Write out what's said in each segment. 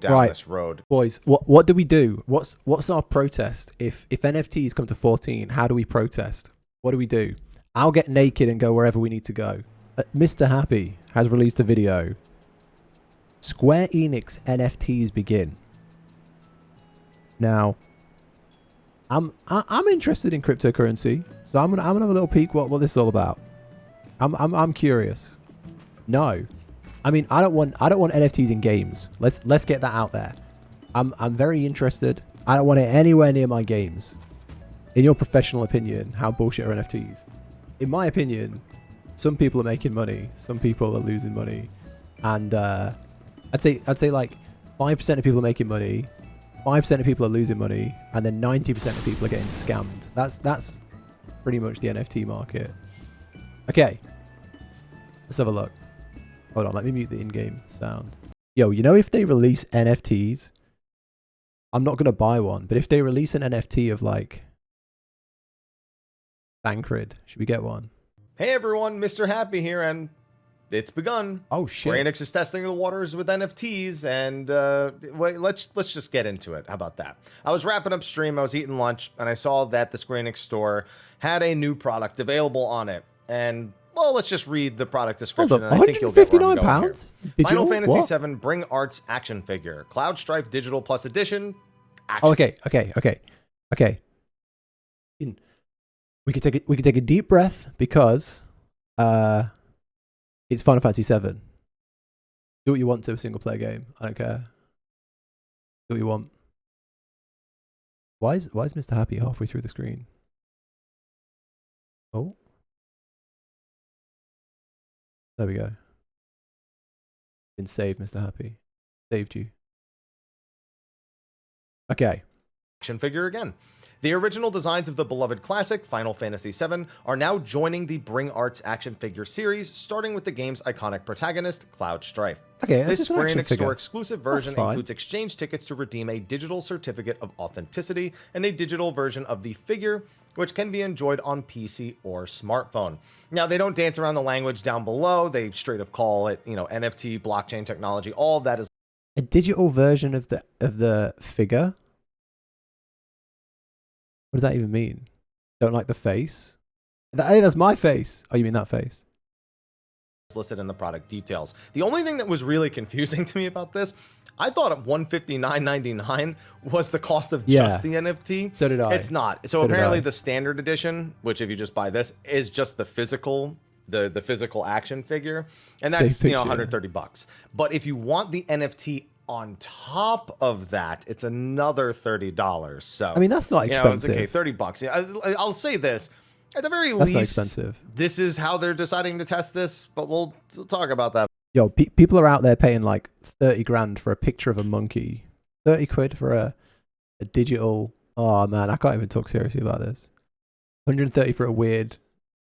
down this road. Boys, what do we do? What's our protest? If NFTs come to 14, how do we protest? What do we do? I'll get naked and go wherever we need to go. MrHappy has released a video. Square Enix NFTs begin. Now, I'm interested in cryptocurrency, so I'm gonna have a little peek what this is all about. I'm curious. No, I mean I don't want NFTs in games. Let's get that out there. I'm very interested. I don't want it anywhere near my games. In your professional opinion, how bullshit are NFTs? In my opinion, some people are making money, some people are losing money, and I'd say like 5% of people are making money, 5% of people are losing money, and then 90% of people are getting scammed. That's pretty much the NFT market. Okay, let's have a look. Hold on, let me mute the in-game sound. Yo, you know, if they release NFTs, I'm not gonna buy one, but if they release an NFT of like Bankrid, should we get one? Hey everyone, MrHappy here, and it's begun. Oh shit! Square Enix is testing the waters with NFTs, and wait, let's just get into it. How about that? I was wrapping up stream, I was eating lunch, and I saw that the Square Enix store had a new product available on it. And well, let's just read the product description. Hold and up, I think you'll get where I'm going here. £159? Final Fantasy VII Bring Arts action figure, Cloud Strife Digital Plus Edition. Action. Oh, okay. We could take a deep breath because it's Final Fantasy VII. Do what you want to a single player game. I don't care. Do what you want. Why is MrHappy halfway through the screen? Oh. There we go. Been saved, MrHappy. Saved you. Okay. Action figure again. The original designs of the beloved classic, Final Fantasy VII, are now joining the Bring Arts action figure series, starting with the game's iconic protagonist, Cloud Strife. Okay, this Square Enix store exclusive version That's fine. includes exchange tickets to redeem a digital certificate of authenticity and a digital version of the figure, which can be enjoyed on PC or smartphone. Now, they don't dance around the language down below. They straight up call it, you know, NFT, blockchain technology. All of that is a digital version of the figure. What does that even mean? Don't like the face? Hey, that's my face. Oh, you mean that face? listed in the product details. The only thing that was really confusing to me about this, I thought $159.99 was the cost of just the NFT. So did I. It's not. So apparently the standard edition, which if you just buy this, is just the physical, the physical action figure, and that's you know $130. But if you want the NFT on top of that, it's another $30. So I mean, that's not expensive. It's okay, $30. Yeah, I'll say this. At the very That's least, not expensive. This is how they're deciding to test this, but we'll talk about that. Yo, people are out there paying like 30 grand for a picture of a monkey. 30 quid for a digital... Oh, man, I can't even talk seriously about this. 130 for a weird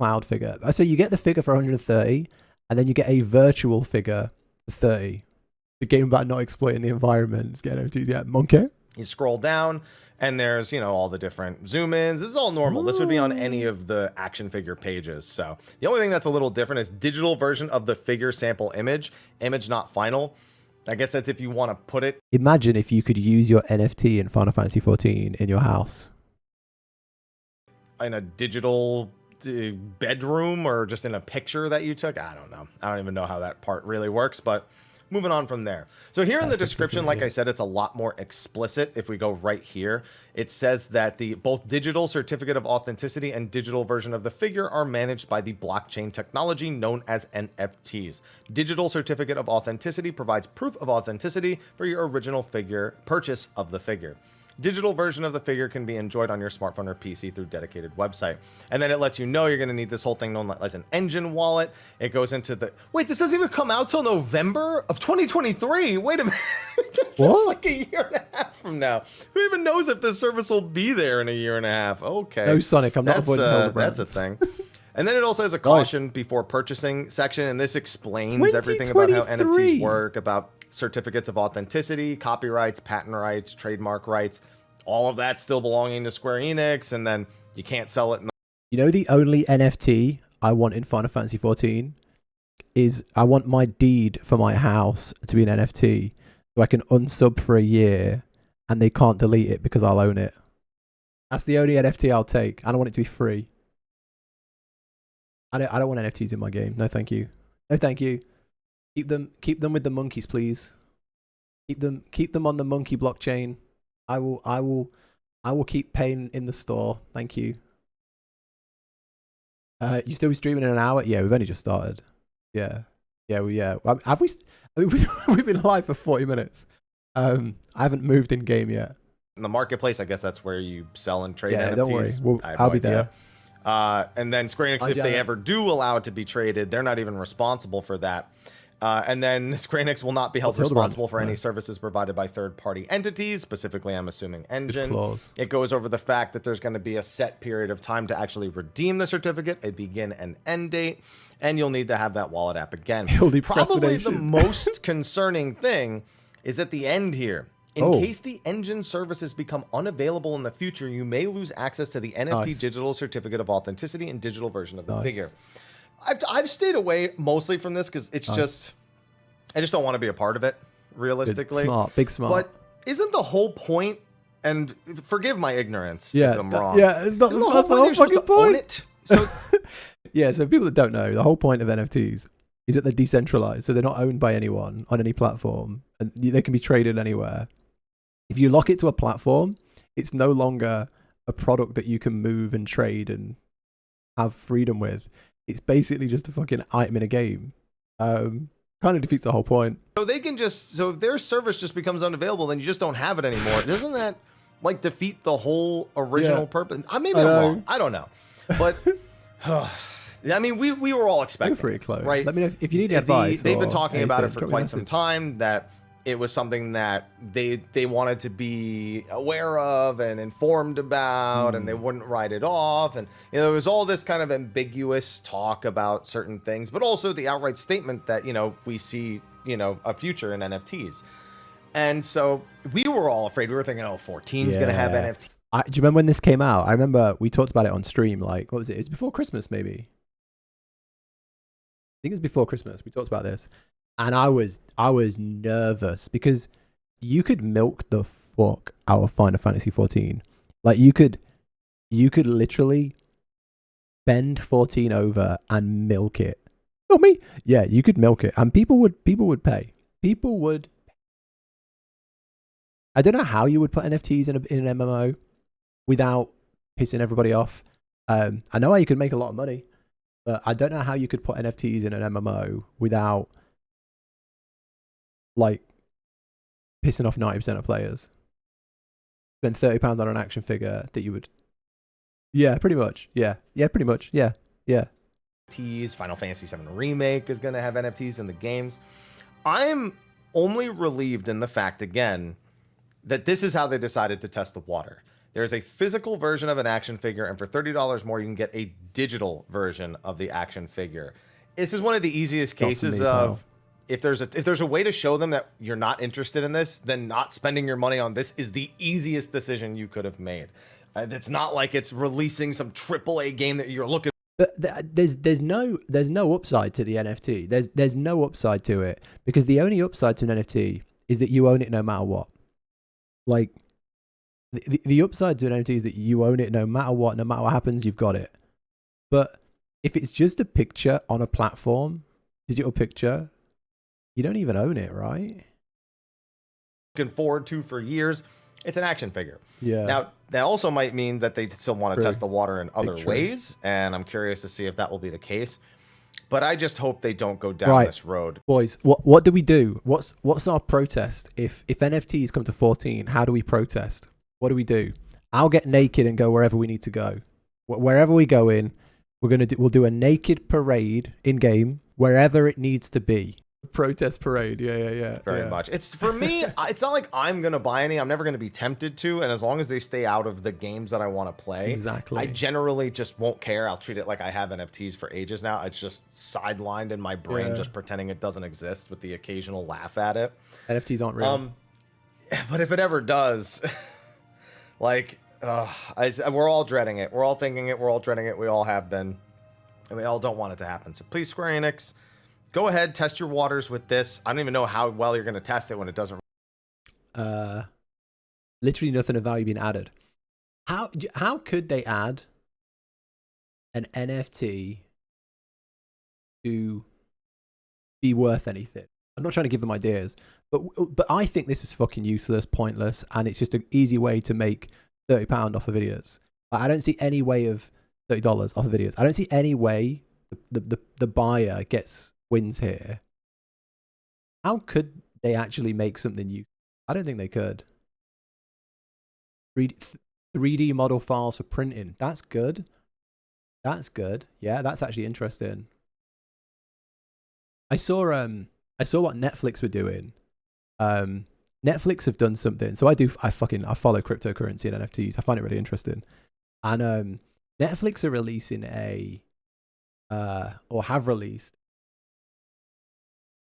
cloud figure. So you get the figure for 130, and then you get a virtual figure for 30. The game about not exploiting the environment. It's getting NFTs. Yeah, monkey. You scroll down, and there's, you know, all the different zoom ins. This is all normal. This would be on any of the action figure pages. So the only thing that's a little different is digital version of the figure sample image not final. I guess that's if you want to put it. Imagine if you could use your NFT in Final Fantasy 14 in your house. In a digital bedroom or just in a picture that you took. I don't know. I don't even know how that part really works, but moving on from there. So here in the description, like I said, it's a lot more explicit. If we go right here, it says that both digital certificate of authenticity and digital version of the figure are managed by the blockchain technology known as NFTs. Digital certificate of authenticity provides proof of authenticity for your original figure purchase of the figure. Digital version of the figure can be enjoyed on your smartphone or PC through dedicated website. And then it lets you know you're going to need this whole thing known as an engine wallet. It goes into the... Wait, this doesn't even come out till November of 2023. Wait a minute. It's like a year and a half from now. Who even knows if this service will be there in a year and a half? Okay. No, Sonic, I'm not avoiding that's a thing. And then it also has a caution before purchasing section, and this explains everything about how NFTs work, about certificates of authenticity, copyrights, patent rights, trademark rights, all of that still belonging to Square Enix, and then you can't sell it. You know, the only NFT I want in Final Fantasy 14 is I want my deed for my house to be an NFT, so I can unsub for a year and they can't delete it because I'll own it. That's the only NFT I'll take. I don't want it to be free. I don't want NFTs in my game. No, thank you. No, thank you. Keep them with the monkeys, please. Keep them on the monkey blockchain. I will keep paying in the store. Thank you. You still be streaming in an hour? Yeah, we've only just started. Yeah. Have we? I mean, we've been live for 40 minutes. I haven't moved in game yet. In the marketplace, I guess that's where you sell and trade NFTs. Don't worry. I'll be there. And then Square Enix, if they ever do allow it to be traded, they're not even responsible for that. And then Square Enix will not be held responsible for any services provided by third-party entities, specifically, I'm assuming, Engine. It goes over the fact that there's going to be a set period of time to actually redeem the certificate, a begin and end date, and you'll need to have that wallet app again. Probably the most concerning thing is at the end here. In case the Engine services become unavailable in the future, you may lose access to the NFT digital certificate of authenticity and digital version of the figure. I've stayed away mostly from this because it's just, I just don't want to be a part of it, realistically. Big smart. But isn't the whole point, and forgive my ignorance if I'm wrong. Yeah, it's not the whole fucking point. So, yeah, so people that don't know, the whole point of NFTs is that they're decentralized. So they're not owned by anyone on any platform and they can be traded anywhere. If you lock it to a platform, it's no longer a product that you can move and trade and have freedom with. It's basically just a fucking item in a game. Kind of defeats the whole point. So they can just, so if their service just becomes unavailable, then you just don't have it anymore. Doesn't that like defeat the whole original purpose? Maybe I'm wrong. I don't know. But I mean, we were all expecting. Go for it, Chloe. Right? Let me know if you need advice. They've been talking about it for quite some time, that it was something that they wanted to be aware of and informed about, and they wouldn't write it off. And there was all this kind of ambiguous talk about certain things, but also the outright statement that we see a future in NFTs. And so we were all afraid. We were thinking, 14 is going to have NFT. Do you remember when this came out? I remember we talked about it on stream. Like, what was it? It was before Christmas, maybe. I think it was before Christmas. We talked about this. And I was nervous because you could milk the fuck out of Final Fantasy 14. Like you could literally bend 14 over and milk it. Not me. Yeah, you could milk it, and people would pay. People would. I don't know how you would put NFTs in an MMO without pissing everybody off. I know how you could make a lot of money, but I don't know how you could put NFTs in an MMO without like pissing off 90% of players. Spend £30 on an action figure that you would. Yeah, pretty much. Yeah, pretty much. Yeah. NFTs. Final Fantasy 7 Remake is going to have NFTs in the games. I'm only relieved in the fact, again, that this is how they decided to test the water. There's a physical version of an action figure, and for $30 more, you can get a digital version of the action figure. This is one of the easiest cases of. If there's a way to show them that you're not interested in this, then not spending your money on this is the easiest decision you could have made. It's not like it's releasing some AAA game that you're looking. But there's no upside to the NFT. There's no upside to it because the only upside to an NFT is that you own it no matter what. Like the upside to an NFT is that you own it no matter what happens, you've got it. But if it's just a picture on a platform, digital picture. You don't even own it, right? Looking forward to for years. It's an action figure. Yeah. Now, that also might mean that they still want to test the water in other ways, and I'm curious to see if that will be the case. But I just hope they don't go down this road. Boys, what do we do? What's our protest? If NFTs come to 14, how do we protest? What do we do? I'll get naked and go wherever we need to go. Wherever we go in, we'll do a naked parade in game wherever it needs to be. Protest parade. Yeah. Very much. It's for me, it's not like I'm going to buy any. I'm never going to be tempted to. And as long as they stay out of the games that I want to play, exactly. I generally just won't care. I'll treat it like I have NFTs for ages now. It's just sidelined in my brain, just pretending it doesn't exist with the occasional laugh at it. NFTs aren't real. But if it ever does, like, we're all dreading it. We're all thinking it. We're all dreading it. We all have been. And we all don't want it to happen. So please, Square Enix, go ahead, test your waters with this. I don't even know how well you're going to test it when it doesn't literally nothing of value being added. How could they add an NFT to be worth anything? I'm not trying to give them ideas, but I think this is fucking useless, pointless, and it's just an easy way to make £30 off of videos. I don't see any way of $30 off of videos. I don't see any way the buyer wins here. How could they actually make something useful? I don't think they could. 3D model files for printing. That's good. That's good. Yeah, that's actually interesting. I saw what Netflix were doing. Netflix have done something. So I follow cryptocurrency and NFTs. I find it really interesting. And Netflix are releasing or have released.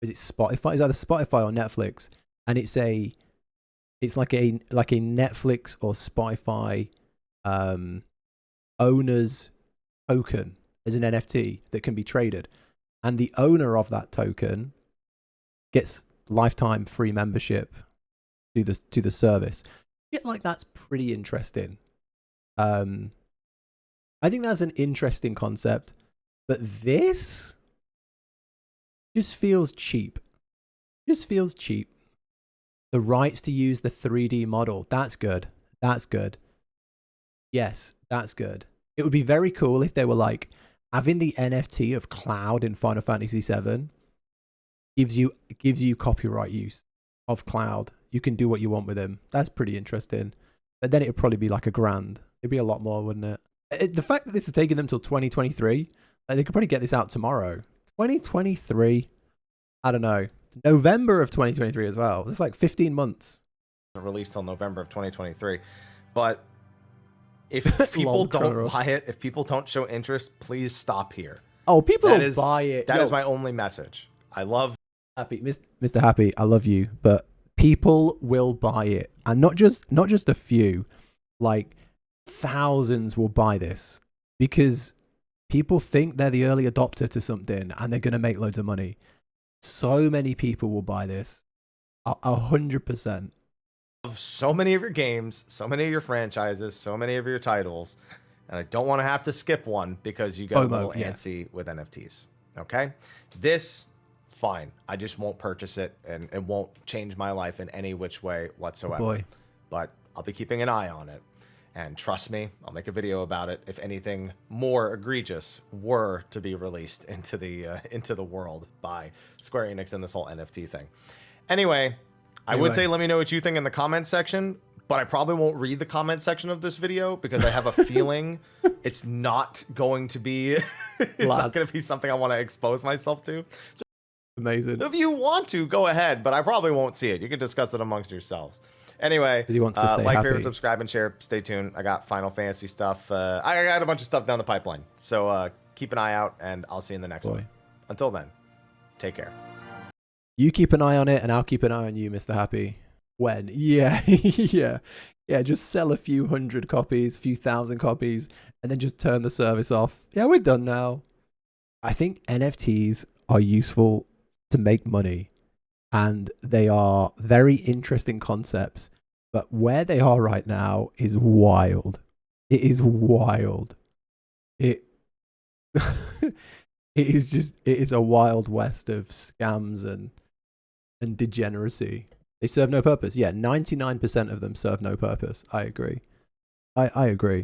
Is it Spotify? It's either Spotify or Netflix, and it's like a Netflix or Spotify owner's token as an NFT that can be traded, and the owner of that token gets lifetime free membership to the service. I feel like that's pretty interesting. I think that's an interesting concept, but this just feels cheap. Just feels cheap. The rights to use the 3D model. That's good. That's good. Yes, that's good. It would be very cool if they were like, having the NFT of Cloud in Final Fantasy VII gives you copyright use of Cloud. You can do what you want with him. That's pretty interesting. But then it would probably be like $1,000. It'd be a lot more, wouldn't it? The fact that this is taking them till 2023, like they could probably get this out tomorrow. 2023, I don't know. November of 2023 as well. It's like 15 months. Released till November of 2023. But if people don't buy it, if people don't show interest, please stop here. Oh, people don't buy it. That is my only message. I love Happy, Mr. Happy. I love you, but people will buy it, and not just a few, like thousands will buy this because people think they're the early adopter to something and they're gonna make loads of money. So many people will buy this, 100%. So many of your games, so many of your franchises, so many of your titles, and I don't want to have to skip one because you got a little antsy with NFTs. Okay, this fine. I just won't purchase it, and it won't change my life in any which way whatsoever. Oh boy. But I'll be keeping an eye on it, and trust me, I'll make a video about it if anything more egregious were to be released into the world by Square Enix and this whole NFT thing. Anyway, I would say let me know what you think in the comment section, but I probably won't read the comment section of this video because I have a feeling it's not going to be not going to be something I want to expose myself to. So amazing. if you want to, go ahead, but I probably won't see it. You can discuss it amongst yourselves. Anyway, like, favorite, subscribe, and share. Stay tuned. I got Final Fantasy stuff. I got a bunch of stuff down the pipeline. So keep an eye out, and I'll see you in the next one. Until then, take care. You keep an eye on it, and I'll keep an eye on you, Mr. Happy. When? Yeah, yeah. Just sell a few hundred copies, a few thousand copies, and then just turn the service off. Yeah, we're done now. I think NFTs are useful to make money, and they are very interesting concepts. But where they are right now is wild. It is wild. It is a wild west of scams and degeneracy. They serve no purpose. Yeah, 99% of them serve no purpose. I agree. I agree.